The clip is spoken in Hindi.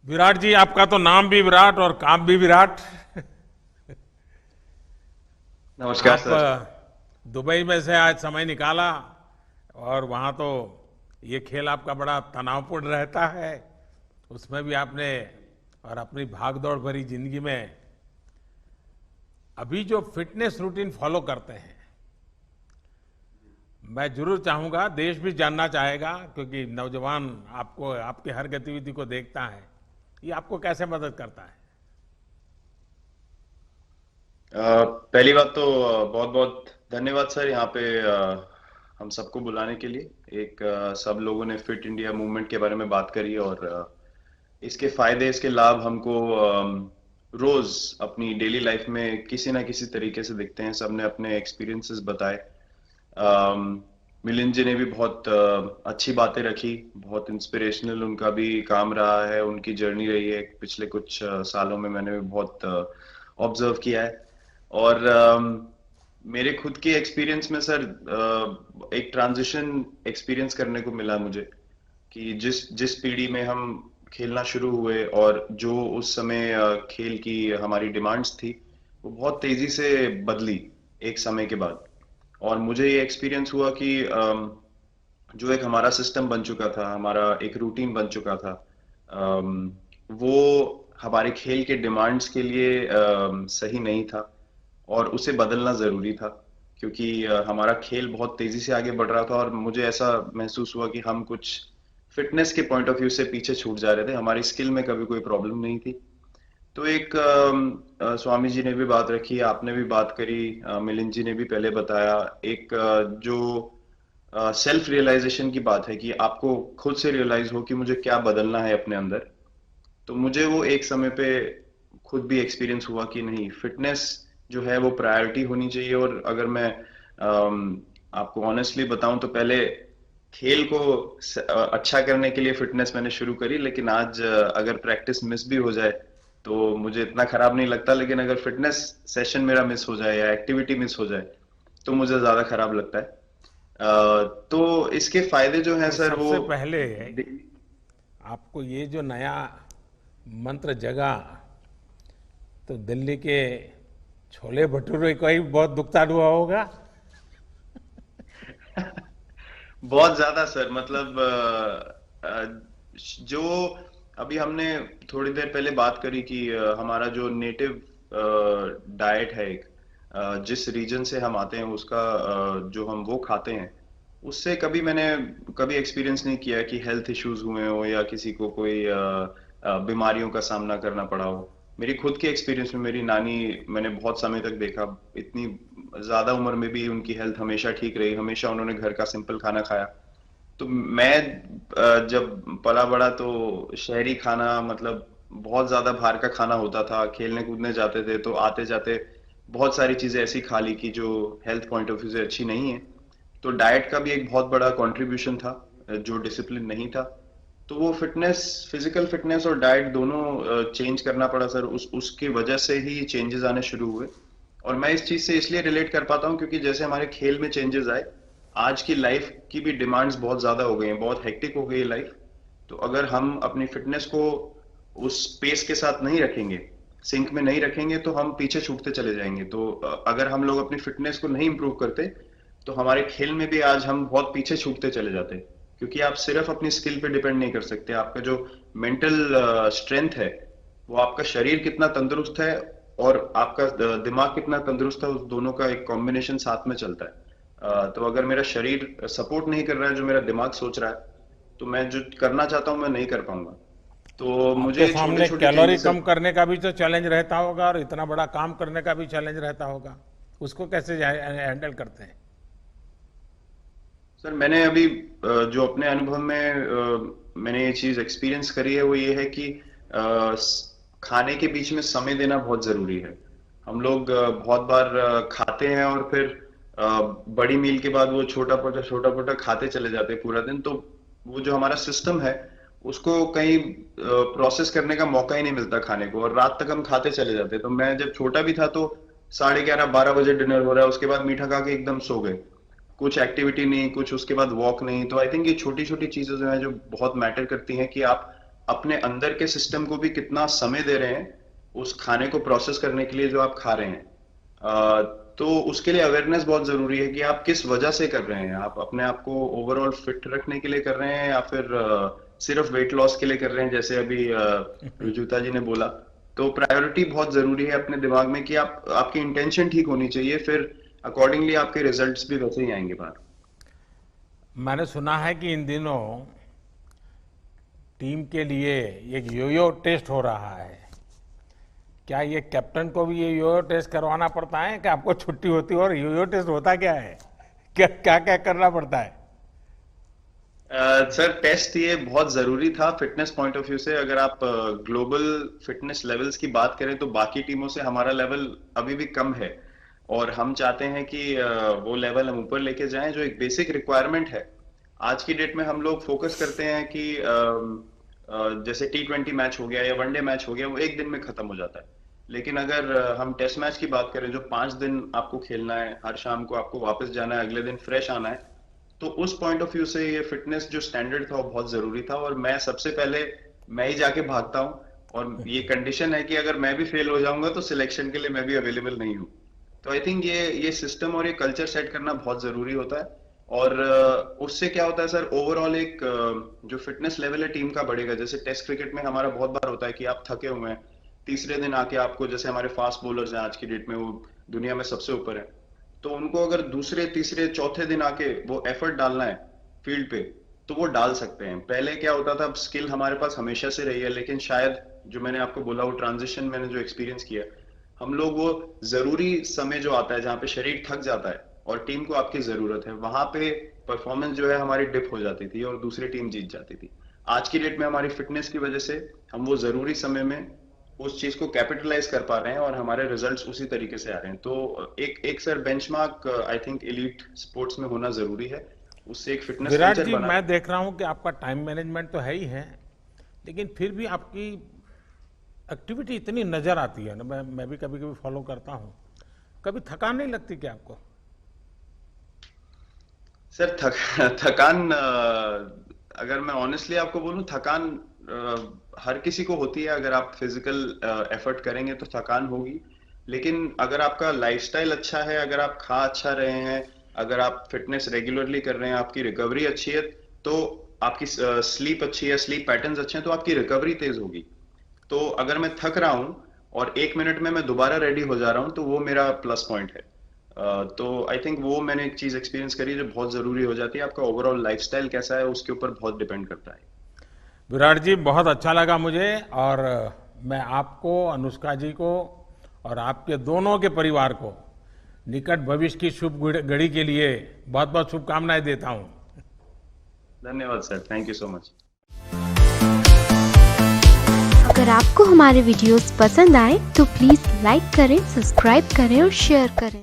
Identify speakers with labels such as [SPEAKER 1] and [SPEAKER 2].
[SPEAKER 1] विराट जी, आपका तो नाम भी विराट और काम भी विराट।
[SPEAKER 2] नमस्कार
[SPEAKER 1] आप
[SPEAKER 2] सर।
[SPEAKER 1] दुबई में से आज समय निकाला और वहाँ तो ये खेल आपका बड़ा तनावपूर्ण रहता है। उसमें भी आपने और अपनी भाग-दौड़ भरी जिंदगी में अभी जो फिटनेस रूटीन फॉलो करते हैं, मैं जरूर चाहूंगा, देश भी जानना चाहेगा, क्योंकि नौजवान आपको आपकी हर गतिविधि को देखता है। ये आपको कैसे मदद करता है?
[SPEAKER 2] पहली बात तो बहुत बहुत धन्यवाद सर यहाँ पे हम सबको बुलाने के लिए। सब लोगों ने फिट इंडिया मूवमेंट के बारे में बात करी और इसके फायदे इसके लाभ हमको रोज अपनी डेली लाइफ में किसी ना किसी तरीके से दिखते हैं। सबने अपने एक्सपीरियंसेस बताए। अम, मिलिंद जी ने भी बहुत अच्छी बातें रखी। बहुत इंस्पिरेशनल उनका भी काम रहा है, उनकी जर्नी रही है पिछले कुछ सालों में। मैंने भी बहुत ऑब्जर्व किया है। और मेरे खुद के एक्सपीरियंस में सर एक ट्रांजिशन एक्सपीरियंस करने को मिला मुझे कि जिस जिस पीढ़ी में हम खेलना शुरू हुए और जो उस समय खेल की हमारी डिमांड्स थी, वो बहुत तेजी से बदली एक समय के बाद। और मुझे ये एक्सपीरियंस हुआ कि जो एक हमारा सिस्टम बन चुका था, हमारा एक रूटीन बन चुका था, वो हमारे खेल के डिमांड्स के लिए सही नहीं था और उसे बदलना जरूरी था। क्योंकि हमारा खेल बहुत तेजी से आगे बढ़ रहा था और मुझे ऐसा महसूस हुआ कि हम कुछ फिटनेस के पॉइंट ऑफ व्यू से पीछे छूट जा रहे थे। हमारी स्किल में कभी कोई प्रॉब्लम नहीं थी। तो स्वामी जी ने भी बात रखी, आपने भी बात करी, मिलिंद जी ने भी पहले बताया। जो सेल्फ रियलाइजेशन की बात है कि आपको खुद से रियलाइज हो कि मुझे क्या बदलना है अपने अंदर। तो मुझे वो एक समय पे खुद भी एक्सपीरियंस हुआ कि नहीं, फिटनेस जो है वो प्रायोरिटी होनी चाहिए। और अगर मैं आपको ऑनेस्टली बताऊं तो पहले खेल को अच्छा करने के लिए फिटनेस मैंने शुरू करी, लेकिन आज अगर प्रैक्टिस मिस भी हो जाए तो मुझे इतना खराब नहीं लगता। लेकिन अगर फिटनेस सेशन मेरा मिस हो जाए या एक्टिविटी मिस हो जाए तो मुझे ज्यादा खराब लगता है। तो इसके फायदे जो हैं
[SPEAKER 1] तो
[SPEAKER 2] सर वो
[SPEAKER 1] सबसे पहले आपको ये जो नया मंत्र जगा, तो दिल्ली के छोले भटूरे का ही बहुत दुखता हुआ होगा।
[SPEAKER 2] बहुत ज्यादा सर। मतलब जो अभी हमने थोड़ी देर पहले बात करी कि हमारा जो नेटिव डाइट है, जिस रीजन से हम आते हैं उसका जो हम वो खाते हैं, उससे मैंने कभी एक्सपीरियंस नहीं किया कि हेल्थ इश्यूज हुए हो या किसी को कोई बीमारियों का सामना करना पड़ा हो। मेरी खुद के एक्सपीरियंस में मेरी नानी, मैंने बहुत समय तक देखा, इतनी ज्यादा उम्र में भी उनकी हेल्थ हमेशा ठीक रही। हमेशा उन्होंने घर का सिंपल खाना खाया। तो मैं जब पला बड़ा तो शहरी खाना, मतलब बहुत ज्यादा बाहर का खाना होता था। खेलने कूदने जाते थे तो आते जाते बहुत सारी चीजें ऐसी खा ली कि जो हेल्थ पॉइंट ऑफ व्यू से अच्छी नहीं है। तो डाइट का भी एक बहुत बड़ा कंट्रीब्यूशन था, जो डिसिप्लिन नहीं था। तो वो फिटनेस, फिजिकल फिटनेस और डाइट दोनों चेंज करना पड़ा सर। उस उसकी वजह से ही चेंजेस आने शुरू हुए। और मैं इस चीज से इसलिए रिलेट कर पाता हूँ क्योंकि जैसे हमारे खेल में चेंजेस आए, आज की लाइफ की भी डिमांड्स बहुत ज्यादा हो गई हैं, बहुत हेक्टिक हो गई है लाइफ। तो अगर हम अपनी फिटनेस को उस पेस के साथ नहीं रखेंगे, सिंक में नहीं रखेंगे, तो हम पीछे छूटते चले जाएंगे। तो अगर हम लोग अपनी फिटनेस को नहीं इंप्रूव करते तो हमारे खेल में भी आज हम बहुत पीछे छूटते चले जाते हैं। क्योंकि आप सिर्फ अपनी स्किल पे डिपेंड नहीं कर सकते। आपका जो मेंटल स्ट्रेंथ है, वो आपका शरीर कितना तंदुरुस्त है और आपका दिमाग कितना तंदुरुस्त है, उस दोनों का एक कॉम्बिनेशन साथ में चलता है। तो अगर मेरा शरीर सपोर्ट नहीं कर रहा है जो मेरा दिमाग सोच रहा है, तो मैं जो करना चाहता हूँ मैं नहीं कर पाऊंगा। तो मुझे
[SPEAKER 1] आपके
[SPEAKER 2] ये छोटे
[SPEAKER 1] सामने
[SPEAKER 2] छोटे
[SPEAKER 1] कैलोरी
[SPEAKER 2] चेंजेस।
[SPEAKER 1] कम करने का भी तो चैलेंज रहता होगा और इतना बड़ा काम करने का भी चैलेंज रहता होगा। उसको कैसे हैंडल करते हैं?
[SPEAKER 2] सर मैंने अभी जो अपने अनुभव में मैंने ये चीज एक्सपीरियंस करी है वो ये है कि खाने के बीच में समय देना बहुत जरूरी है। हम लोग बहुत बार खाते हैं और फिर बड़ी मील के बाद वो छोटा छोटा खाते चले जाते हैं पूरा दिन। तो वो जो हमारा सिस्टम है, उसको कहीं प्रोसेस करने का मौका ही नहीं मिलता खाने को, और रात तक हम खाते चले जाते हैं। तो मैं जब छोटा भी था तो 11:30 12 बजे डिनर हो रहा है, उसके बाद मीठा खा के एकदम सो गए। कुछ एक्टिविटी नहीं, कुछ उसके बाद वॉक नहीं। तो आई थिंक ये छोटी छोटी चीजें जो है जो बहुत मैटर करती हैं कि आप अपने अंदर के सिस्टम को भी कितना समय दे रहे हैं उस खाने को प्रोसेस करने के लिए जो आप खा रहे हैं। तो उसके लिए अवेयरनेस बहुत जरूरी है कि आप किस वजह से कर रहे हैं। आप अपने आप को ओवरऑल फिट रखने के लिए कर रहे हैं या फिर सिर्फ वेट लॉस के लिए कर रहे हैं, जैसे अभी रुजुता जी ने बोला। तो प्रायोरिटी बहुत जरूरी है अपने दिमाग में कि आपकी इंटेंशन ठीक होनी चाहिए, फिर अकॉर्डिंगली आपके रिजल्ट्स भी वैसे ही आएंगे बाहर।
[SPEAKER 1] मैंने सुना है कि इन दिनों टीम के लिए एक योयो टेस्ट हो रहा है। क्या ये कैप्टन को भी ये योयो टेस्ट करवाना पड़ता है कि आपको छुट्टी होती है? और योयो टेस्ट होता क्या है, क्या क्या क्या करना पड़ता है?
[SPEAKER 2] सर टेस्ट ये बहुत जरूरी था फिटनेस पॉइंट ऑफ व्यू से। अगर आप ग्लोबल फिटनेस लेवल्स की बात करें तो बाकी टीमों से हमारा लेवल अभी भी कम है, और हम चाहते हैं कि वो लेवल हम ऊपर लेके जाएं। जो एक बेसिक रिक्वायरमेंट है आज की डेट में, हम लोग फोकस करते हैं कि जैसे T20 मैच हो गया या वनडे मैच हो गया, वो एक दिन में खत्म हो जाता है। लेकिन अगर हम टेस्ट मैच की बात करें जो 5 दिन आपको खेलना है, हर शाम को आपको वापस जाना है, अगले दिन फ्रेश आना है, तो उस पॉइंट ऑफ व्यू से ये फिटनेस जो स्टैंडर्ड था वो बहुत जरूरी था। और मैं सबसे पहले मैं ही जाके भागता हूँ, और ये कंडीशन है कि अगर मैं भी फेल हो जाऊंगा तो सिलेक्शन के लिए मैं भी अवेलेबल नहीं हूँ। तो आई थिंक ये सिस्टम और ये कल्चर सेट करना बहुत जरूरी होता है। और उससे क्या होता है सर, ओवरऑल एक जो फिटनेस लेवल है टीम का बढ़ेगा। जैसे टेस्ट क्रिकेट में हमारा बहुत बार होता है कि आप थके हुए हैं, तीसरे दिन आके आपको, जैसे हमारे फास्ट बॉलर्स हैं आज की डेट में, वो दुनिया में सबसे ऊपर है, तो उनको अगर दूसरे तीसरे चौथे दिन आके वो एफर्ट डालना है फील्ड पे, तो वो डाल सकते हैं। पहले क्या होता था, स्किल हमारे पास हमेशा से रही है, लेकिन शायद जो मैंने आपको बोला, वो ट्रांजिशन मैंने जो एक्सपीरियंस किया, हम लोग वो जरूरी समय जो आता है जहाँ पे शरीर थक जाता है और टीम को आपकी जरूरत है, वहां पे परफॉर्मेंस जो है हमारी डिप हो जाती थी और दूसरी टीम जीत जाती थी। आज की डेट में हमारी फिटनेस की वजह से हम वो जरूरी समय में उस चीज को कैपिटलाइज कर पा रहे हैं और हमारे रिजल्ट्स उसी तरीके से आ रहे हैं। तो एक एक sir benchmark I think elite sports में होना जरूरी है, उससे एक फिटनेस
[SPEAKER 1] विराट
[SPEAKER 2] कल्चर
[SPEAKER 1] जी,
[SPEAKER 2] बना।
[SPEAKER 1] मैं देख रहा हूं कि आपका टाइम मैनेजमेंट तो है ही है, लेकिन फिर भी आपकी एक्टिविटी इतनी नजर आती है ना, मैं भी कभी कभी फॉलो करता हूं। कभी थकान नहीं लगती क्या आपको?
[SPEAKER 2] सर थकान अगर मैं ऑनेस्टली आपको बोलूं, थकान हर किसी को होती है। अगर आप फिजिकल एफर्ट करेंगे तो थकान होगी, लेकिन अगर आपका लाइफस्टाइल अच्छा है, अगर आप खा अच्छा रहे हैं, अगर आप फिटनेस रेगुलरली कर रहे हैं, आपकी रिकवरी अच्छी है, तो आपकी स्लीप अच्छी है, स्लीप पैटर्न्स अच्छे हैं, तो आपकी रिकवरी तेज होगी। तो अगर मैं थक रहा हूं और 1 मिनट में मैं दोबारा रेडी हो जा रहा हूं, तो वो मेरा प्लस पॉइंट है। तो आई थिंक वो मैंने एक चीज एक्सपीरियंस करी जो बहुत जरूरी हो जाती है। आपका ओवरऑल लाइफस्टाइल कैसा है उसके ऊपर बहुत डिपेंड करता है।
[SPEAKER 1] विराट जी, बहुत अच्छा लगा मुझे, और मैं आपको, अनुष्का जी को और आपके दोनों के परिवार को निकट भविष्य की शुभ घड़ी के लिए बहुत बहुत शुभकामनाएं देता हूं।
[SPEAKER 2] धन्यवाद sir, thank you so much.
[SPEAKER 3] अगर आपको हमारे वीडियोस पसंद आए तो प्लीज लाइक करें, सब्सक्राइब करें और शेयर करें।